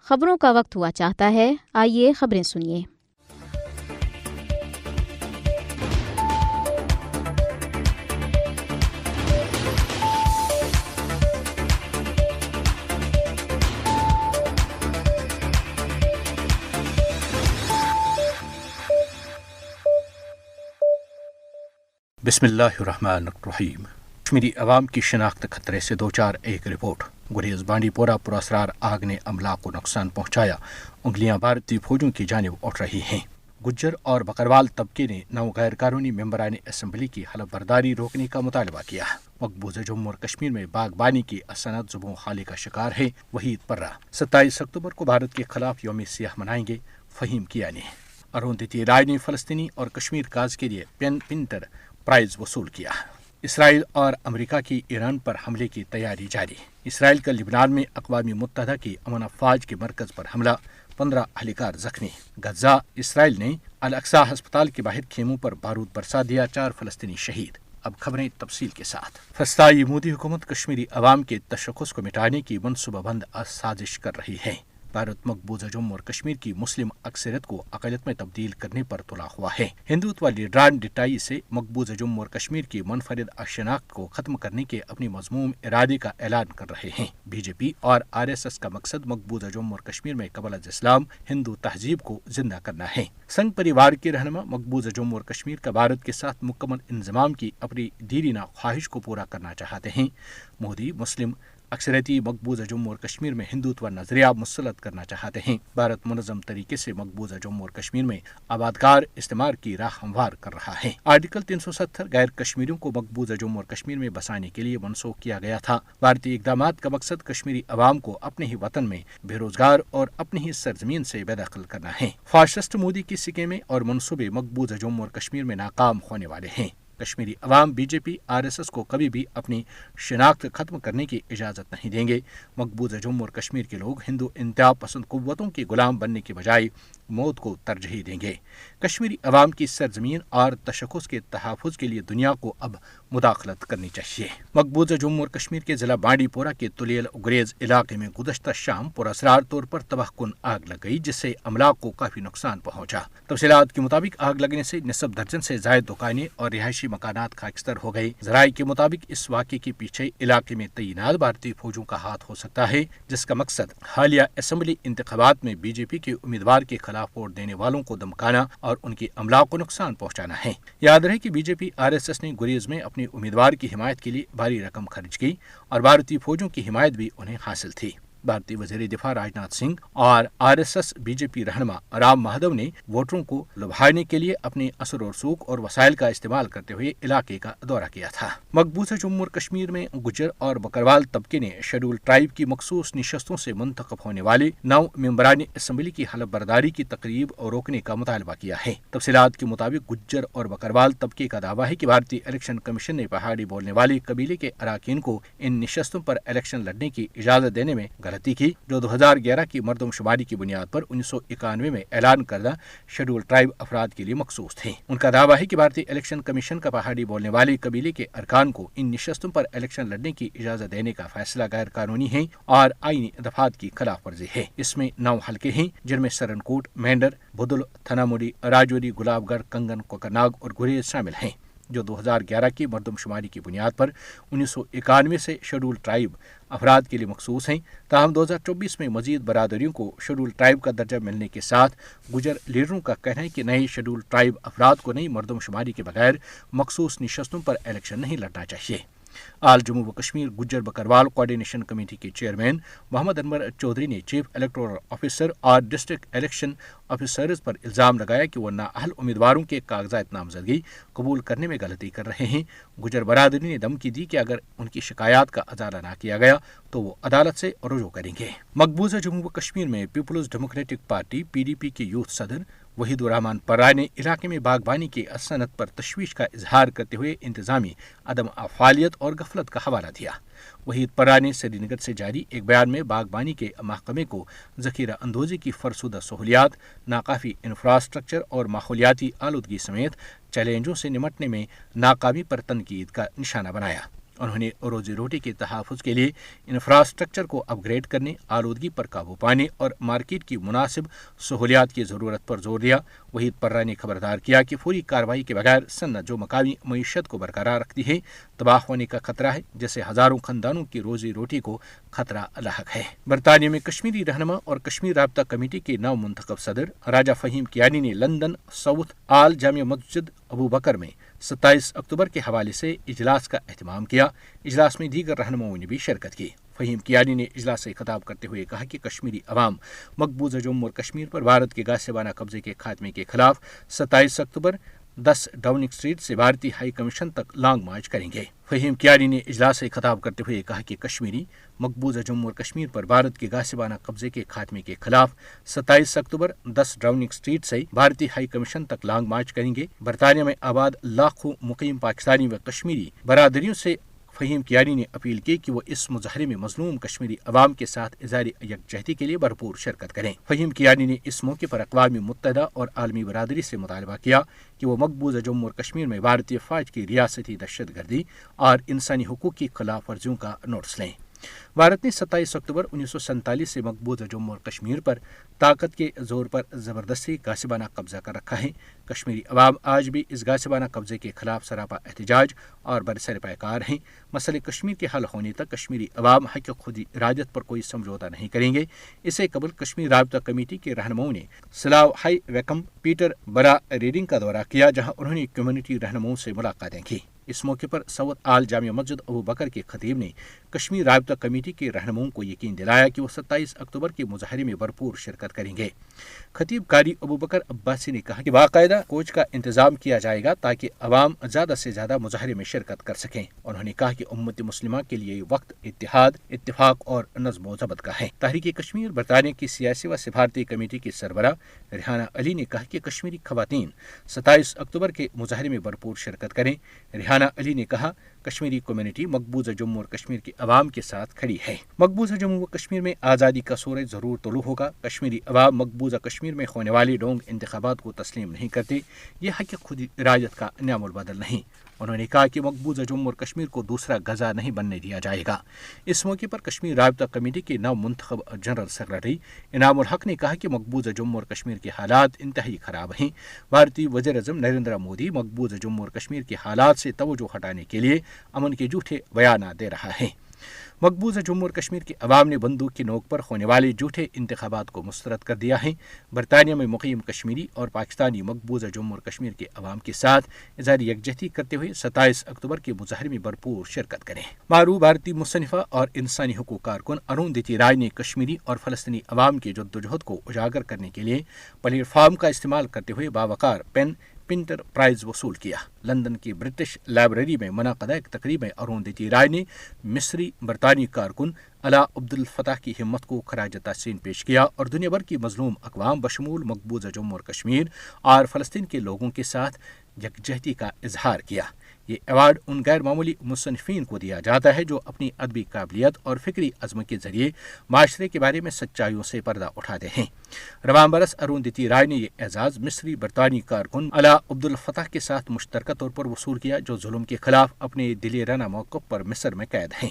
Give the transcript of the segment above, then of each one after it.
خبروں کا وقت ہوا چاہتا ہے، آئیے خبریں سنیے۔ بسم اللہ الرحمن الرحیم۔ کشمیری عوام کی شناخت خطرے سے دوچار، ایک رپورٹ۔ گریز بانڈی پورہ پراسرار آگ نے املاک کو نقصان پہنچایا، انگلیاں بھارتی فوجوں کی جانب اٹھ رہی ہیں۔ گجر اور بکروال طبقے نے 9 غیر قانونی ممبران اسمبلی کی حلف برداری روکنے کا مطالبہ کیا۔ مقبوضہ جموں اور کشمیر میں باغبانی کی صنعت زبوں خالی کا شکار ہے۔ وحید پرہ 27 اکتوبر کو بھارت کے خلاف یوم سیاہ منائیں گے، فہیم کیانی۔ اروندھتی رائے نے فلسطینی اور کشمیر کاز کے لیے پینٹر پرائز وصول کیا۔ اسرائیل اور امریکہ کی ایران پر حملے کی تیاری جاری۔ اسرائیل کا لبنان میں اقوام متحدہ کی امن افواج کے مرکز پر حملہ، 15 اہلکار زخمی۔ غزہ، اسرائیل نے الاقصی ہسپتال کے باہر خیموں پر بارود برسا دیا، 4 فلسطینی شہید۔ اب خبریں تفصیل کے ساتھ۔ فسطائی مودی حکومت کشمیری عوام کے تشخص کو مٹانے کی منصوبہ بند سازش کر رہی ہے۔ بھارت مقبوضہ جموں اور کشمیر کی مسلم اکثریت کو اقلیت میں تبدیل کرنے پر تلا ہوا ہے۔ ہندوتوا لیڈران ڈٹائی سے مقبوضہ جموں اور کشمیر کی منفرد شناخت کو ختم کرنے کے اپنی مذموم ارادے کا اعلان کر رہے ہیں۔ بی جے پی اور RSS کا مقصد مقبوضہ جموں اور کشمیر میں قبل از اسلام ہندو تہذیب کو زندہ کرنا ہے۔ سنگھ پریوار کے رہنما مقبوضہ جموں اور کشمیر کا بھارت کے ساتھ مکمل انضمام کی اپنی دیرینہ خواہش کو پورا کرنا چاہتے ہیں۔ مودی مسلم اکثریتی مقبوضہ جموں اور کشمیر میں ہندوتوا نظریہ مسلط کرنا چاہتے ہیں۔ بھارت منظم طریقے سے مقبوضہ جموں اور کشمیر میں آبادکار استعمار کی راہ ہموار کر رہا ہے۔ آرٹیکل 370 غیر کشمیریوں کو مقبوضہ جموں اور کشمیر میں بسانے کے لیے منسوخ کیا گیا تھا۔ بھارتی اقدامات کا مقصد کشمیری عوام کو اپنے ہی وطن میں بے روزگار اور اپنی ہی سرزمین سے بے دخل کرنا ہے۔ فاشسٹ مودی کی سکیمیں اور منصوبے مقبوضہ جموں اور کشمیر میں ناکام ہونے والے ہیں۔ کشمیری عوام بی جے پی RSS کو کبھی بھی اپنی شناخت ختم کرنے کی اجازت نہیں دیں گے۔ مقبوضہ جموں اور کشمیر کے لوگ ہندو انتہا پسند قوتوں کے غلام بننے کے بجائے موت کو ترجیح دیں گے۔ کشمیری عوام کی سرزمین اور تشخص کے تحفظ کے لیے دنیا کو اب مداخلت کرنی چاہیے۔ مقبوضہ جموں اور کشمیر کے ضلع بانڈی پورہ کے تلیل گریز علاقے میں گزشتہ شام پراسرار طور پر تباہ کن آگ لگ گئی، جس سے املاک کو کافی نقصان پہنچا۔ تفصیلات کے مطابق آگ لگنے سے نصف درجن سے زائد دکانیں اور رہائشی مکانات خاکستر ہو گئے۔ ذرائع کے مطابق اس واقعے کے پیچھے علاقے میں تعینات بھارتی فوجوں کا ہاتھ ہو سکتا ہے، جس کا مقصد حالیہ اسمبلی انتخابات میں بی جے پی کے امیدوار کے خلاف ووٹ دینے والوں کو دمکانا اور ان کی املاک کو نقصان پہنچانا ہے۔ یاد رہے کہ بی جے پی RSS نے گریز میں اپنے امیدوار کی حمایت کے لیے بھاری رقم خرچ کی اور بھارتی فوجوں کی حمایت بھی انہیں حاصل تھی۔ بھارتی وزیر دفاع راجناتھ سنگھ اور RSS بی جے پی رہنما رام مہادو نے ووٹروں کو لبھانے کے لیے اپنے اثر و رسوخ اور وسائل کا استعمال کرتے ہوئے علاقے کا دورہ کیا تھا۔ مقبوضہ جموں اور کشمیر میں گجر اور بکروال طبقے نے شیڈول ٹرائب کی مخصوص نشستوں سے منتخب ہونے والے 9 ممبران اسمبلی کی حلف برداری کی تقریب روکنے کا مطالبہ کیا ہے۔ تفصیلات کے مطابق گجر اور بکروال طبقے کا دعویٰ ہے کہ بھارتی الیکشن کمیشن نے پہاڑی بولنے والے قبیلے کے اراکین کو ان نشستوں پر الیکشن لڑنے کی اجازت دینے میں غلطی کی، جو 2011 کی مردم شماری کی بنیاد پر 1991 میں اعلان کردہ شیڈول ٹرائب افراد کے لیے مخصوص تھے۔ ان کا دعویٰ ہے کہ بھارتی الیکشن کمیشن کا پہاڑی بولنے والے قبیلے کے ارکان کو ان نشستوں پر الیکشن لڑنے کی اجازت دینے کا فیصلہ غیر قانونی ہے اور آئینی دفعات کی خلاف ورزی ہے۔ اس میں 9 حلقے ہیں، جن میں سرن کوٹ، مینڈر، بدل، تھناموڈی، راجوری، گلاب گڑھ، کنگن، کوکرناگ اور گریز شامل ہیں، جو 2011 کی مردم شماری کی بنیاد پر 1991 سے شیڈول ٹرائب افراد کے لیے مخصوص ہیں۔ تاہم 2024 میں مزید برادریوں کو شیڈول ٹرائب کا درجہ ملنے کے ساتھ گجر لیڈروں کا کہنا ہے کہ نئے شیڈول ٹرائب افراد کو نئی مردم شماری کے بغیر مخصوص نشستوں پر الیکشن نہیں لڑنا چاہیے۔ آل جموں و کشمیر گجر بکروال کوآرڈینیشن کمیٹی کے چیئرمین محمد انور چودھری نے چیف الیکٹورل آفیسر اور ڈسٹرکٹ الیکشن آفیسرز پر الزام لگایا کہ وہ نااہل امیدواروں کے کاغذات نامزدگی قبول کرنے میں غلطی کر رہے ہیں۔ گجر برادری نے دھمکی دی کہ اگر ان کی شکایات کا ازالہ نہ کیا گیا تو وہ عدالت سے رجوع کریں گے۔ مقبوضہ جموں و کشمیر میں پیپلز ڈیموکریٹک پارٹی PDP کے یوتھ صدر وحید الرحمان پرہ نے علاقے میں باغبانی کی صنعت پر تشویش کا اظہار کرتے ہوئے انتظامی عدم فعالیت اور غفلت کا حوالہ دیا۔ وحید پرہ نے سری نگر سے جاری ایک بیان میں باغبانی کے محکمے کو ذخیرہ اندوزی کی فرسودہ سہولیات، ناکافی انفراسٹرکچر اور ماحولیاتی آلودگی سمیت چیلنجوں سے نمٹنے میں ناکامی پر تنقید کا نشانہ بنایا۔ انہوں نے روزی روٹی کے تحفظ کے لیے انفراسٹرکچر کو اپ گریڈ کرنے، آلودگی پر قابو پانے اور مارکیٹ کی مناسب سہولیات کی ضرورت پر زور دیا۔ وحید پرہ نے خبردار کیا کہ فوری کارروائی کے بغیر صنعت جو مقامی معیشت کو برقرار رکھتی ہے تباہ ہونے کا خطرہ ہے، جیسے ہزاروں خاندانوں کی روزی روٹی کو خطرہ لاحق ہے۔ برطانیہ میں کشمیری رہنما اور کشمیر رابطہ کمیٹی کے نو منتخب صدر راجہ فہیم کیانی نے لندن ساؤتھ آل جامع مسجد ابو بکر میں 27 اکتوبر کے حوالے سے اجلاس کا اہتمام کیا۔ اجلاس میں دیگر رہنماؤں نے بھی شرکت کی۔ فہیم کیانی نے اجلاس سے خطاب کرتے ہوئے کہا کہ کشمیری عوام مقبوضہ جموں اور کشمیر پر بھارت کے غاصبانہ قبضے کے خاتمے کے خلاف 27 اکتوبر 10 ڈاؤننگ اسٹریٹ سے بھارتی ہائی کمیشن تک لانگ مارچ کریں گے۔ فہیم کیانی نے اجلاس سے خطاب کرتے ہوئے کہا کہ کشمیری مقبوضہ جموں اور کشمیر پر بھارت کے غاصبانہ قبضے کے خاتمے کے خلاف 27 اکتوبر 10 ڈاؤننگ اسٹریٹ سے بھارتی ہائی کمیشن تک لانگ مارچ کریں گے۔ برطانیہ میں آباد لاکھوں مقیم پاکستانی و کشمیری برادریوں سے فہیم کیانی نے اپیل کی کہ وہ اس مظاہرے میں مظلوم کشمیری عوام کے ساتھ اظہار یکجہتی کے لیے بھرپور شرکت کریں۔ فہیم کیانی نے اس موقع پر اقوام متحدہ اور عالمی برادری سے مطالبہ کیا کہ وہ مقبوضہ جموں اور کشمیر میں بھارتی فوج کی ریاستی دہشت گردی اور انسانی حقوق کی خلاف ورزیوں کا نوٹس لیں۔ بھارت نے 27 اکتوبر 1947 سے مقبوضہ جموں اور کشمیر پر طاقت کے زور پر زبردستی غاصبانہ قبضہ کر رکھا ہے۔ کشمیری عوام آج بھی اس غاصبانہ قبضے کے خلاف سراپا احتجاج اور برسر پیکار ہیں۔ مسئلہ کشمیر کے حل ہونے تک کشمیری عوام حق خود ارادت پر کوئی سمجھوتہ نہیں کریں گے۔ اسے قبل کشمیر رابطہ کمیٹی کے رہنماؤں نے سلاو ہائی ویکم پیٹر برا ریڈنگ کا دورہ کیا، جہاں انہوں نے کمیونٹی رہنماؤں سے ملاقاتیں کی۔ اس موقع پر ساؤتھ آل جامع مسجد ابو بکر کے خطیب نے کشمیر رابطہ کمیٹی کے رہنماؤں کو یقین دلایا کہ وہ 27 اکتوبر کے مظاہرے میں بھرپور شرکت کریں گے۔ خطیب قاری ابو بکر عباسی نے کہا کہ باقاعدہ کوچ کا انتظام کیا جائے گا تاکہ عوام زیادہ سے زیادہ مظاہرے میں شرکت کر سکیں۔ انہوں نے کہا کہ امت مسلمہ کے لیے وقت اتحاد، اتفاق اور نظم و ضبط کا ہے۔ تحریک کشمیر برطانیہ کی سیاسی و سفارتی کمیٹی کی سربراہ ریحانہ علی نے کہا کہ کشمیری خواتین 27 اکتوبر کے مظاہرے میں بھرپور شرکت کریں۔ ریحانہ علی نے کہا کشمیری کمیونٹی مقبوضہ جموں اور کشمیر کے عوام کے ساتھ کھڑی ہے۔ مقبوضہ جموں و کشمیر میں آزادی کا سورج ضرور طلوع ہوگا۔ کشمیری عوام مقبوضہ کشمیر میں ہونے والے ڈونگ انتخابات کو تسلیم نہیں کرتے۔ یہ حق خود ارادت کا نعم البدل نہیں۔ انہوں نے کہا کہ مقبوضہ جموں اور کشمیر کو دوسرا غزہ نہیں بننے دیا جائے گا۔ اس موقع پر کشمیر رابطہ کمیٹی کے نو منتخب جنرل سیکرٹری انعام الحق نے کہا کہ مقبوضہ جموں اور کشمیر کے حالات انتہائی خراب ہیں۔ بھارتی وزیر اعظم نریندر مودی مقبوضہ جموں اور کشمیر کے حالات سے توجہ ہٹانے کے لیے امن کے جھوٹے بیانات دے رہا ہے۔ مقبوضہ جموں اور کشمیر کے عوام نے بندوق کی نوک پر ہونے والے جھوٹے انتخابات کو مسترد کر دیا ہے۔ برطانیہ میں مقیم کشمیری اور پاکستانی مقبوضہ جموں اور کشمیر کے عوام کے ساتھ اظہار یکجہتی کرتے ہوئے 27 اکتوبر کے مظاہرے میں بھرپور شرکت کریں۔ معروف بھارتی مصنفہ اور انسانی حقوق کارکن اروندھتی رائے نے کشمیری اور فلسطینی عوام کی جدوجہد کو اجاگر کرنے کے لیے پلیٹ فارم کا استعمال کرتے ہوئے باوقار پین پنٹر پرائز وصول کیا۔ لندن کی برٹش لائبریری میں منعقدہ ایک تقریب میں اروندھتی رائے نے مصری برطانوی کارکن علا عبد الفتاح کی ہمت کو خراج تحسین پیش کیا اور دنیا بھر کی مظلوم اقوام بشمول مقبوضہ جموں اور کشمیر اور فلسطین کے لوگوں کے ساتھ یکجہتی کا اظہار کیا۔ یہ ایوارڈ ان غیر معمولی مصنفین کو دیا جاتا ہے جو اپنی ادبی قابلیت اور فکری عزم کے ذریعے معاشرے کے بارے میں سچائیوں سے پردہ اٹھاتے ہیں۔ رواں برس اروندھتی رائے نے یہ اعزاز مصری برطانوی کارکن علا عبد الفتاح کے ساتھ مشترکہ طور پر وصول کیا، جو ظلم کے خلاف اپنے دلیرانہ موقف پر مصر میں قید ہیں۔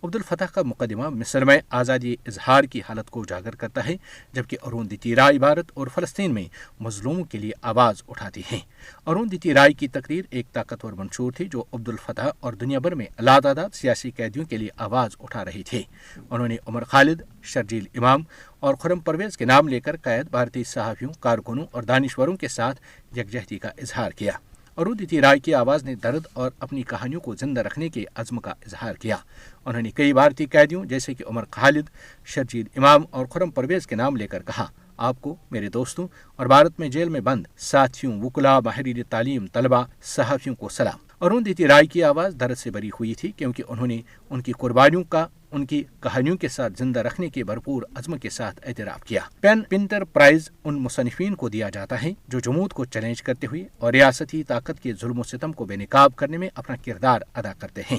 عبد الفتاح کا مقدمہ مصر میں آزادی اظہار کی حالت کو اجاگر کرتا ہے، جبکہ اروندھتی رائے بھارت اور فلسطین میں مظلوموں کے لیے آواز اٹھاتی ہیں۔ اروندھتی رائے کی تقریر ایک طاقتور منشور تھی جو عبد الفتاح اور دنیا بھر میں لاتعداد سیاسی قیدیوں کے لیے آواز اٹھا رہی تھی۔ انہوں نے عمر خالد، شرجیل امام اور خرم پرویز کے نام لے کر قید بھارتی صحافیوں، کارکنوں اور دانشوروں کے ساتھ یکجہتی کا اظہار کیا۔ اروندھتی رائے کی آواز نے درد اور اپنی کہانیوں کو زندہ رکھنے کے عزم کا اظہار کیا۔ انہوں نے کئی بھارتی قیدیوں جیسے کہ عمر خالد، شرجیل امام اور خرم پرویز کے نام لے کر کہا، آپ کو، میرے دوستوں اور بھارت میں جیل میں بند ساتھیوں، وکلاء، ماہرین تعلیم، طلباء، صحافیوں کو سلام۔ اروندھتی رائے کی آواز درد سے بری ہوئی تھی کیونکہ انہوں نے ان کی قربانیوں کا ان کی کہانیوں کے ساتھ زندہ رکھنے کے بھرپور عزم کے ساتھ اعتراف کیا۔ پین پنٹر پرائز ان مصنفین کو دیا جاتا ہے جو جمود کو چیلنج کرتے ہوئے اور ریاستی طاقت کے ظلم و ستم کو بے نقاب کرنے میں اپنا کردار ادا کرتے ہیں۔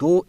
2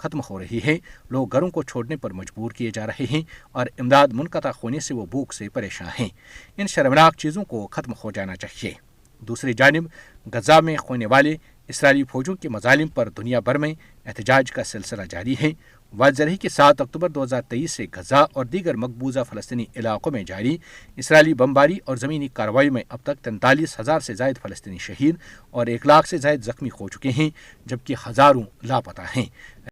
ختم ہو رہی ہے، لوگ گھروں کو چھوڑنے پر مجبور کیے جا رہے ہیں اور امداد منقطع ہونے سے وہ بھوک سے پریشان ہیں۔ ان شرمناک چیزوں کو ختم ہو جانا چاہیے۔ دوسری جانب غزہ میں ہونے والے اسرائیلی فوجوں کے مظالم پر دنیا بھر میں احتجاج کا سلسلہ جاری ہے۔ واضح ہے کہ 7 اکتوبر 2023 سے غزہ اور دیگر مقبوضہ فلسطینی علاقوں میں جاری اسرائیلی بمباری اور زمینی کارروائی میں اب تک 43,000 سے زائد فلسطینی شہید اور 1 لاکھ سے زائد زخمی ہو چکے ہیں، جبکہ ہزاروں لاپتہ ہیں۔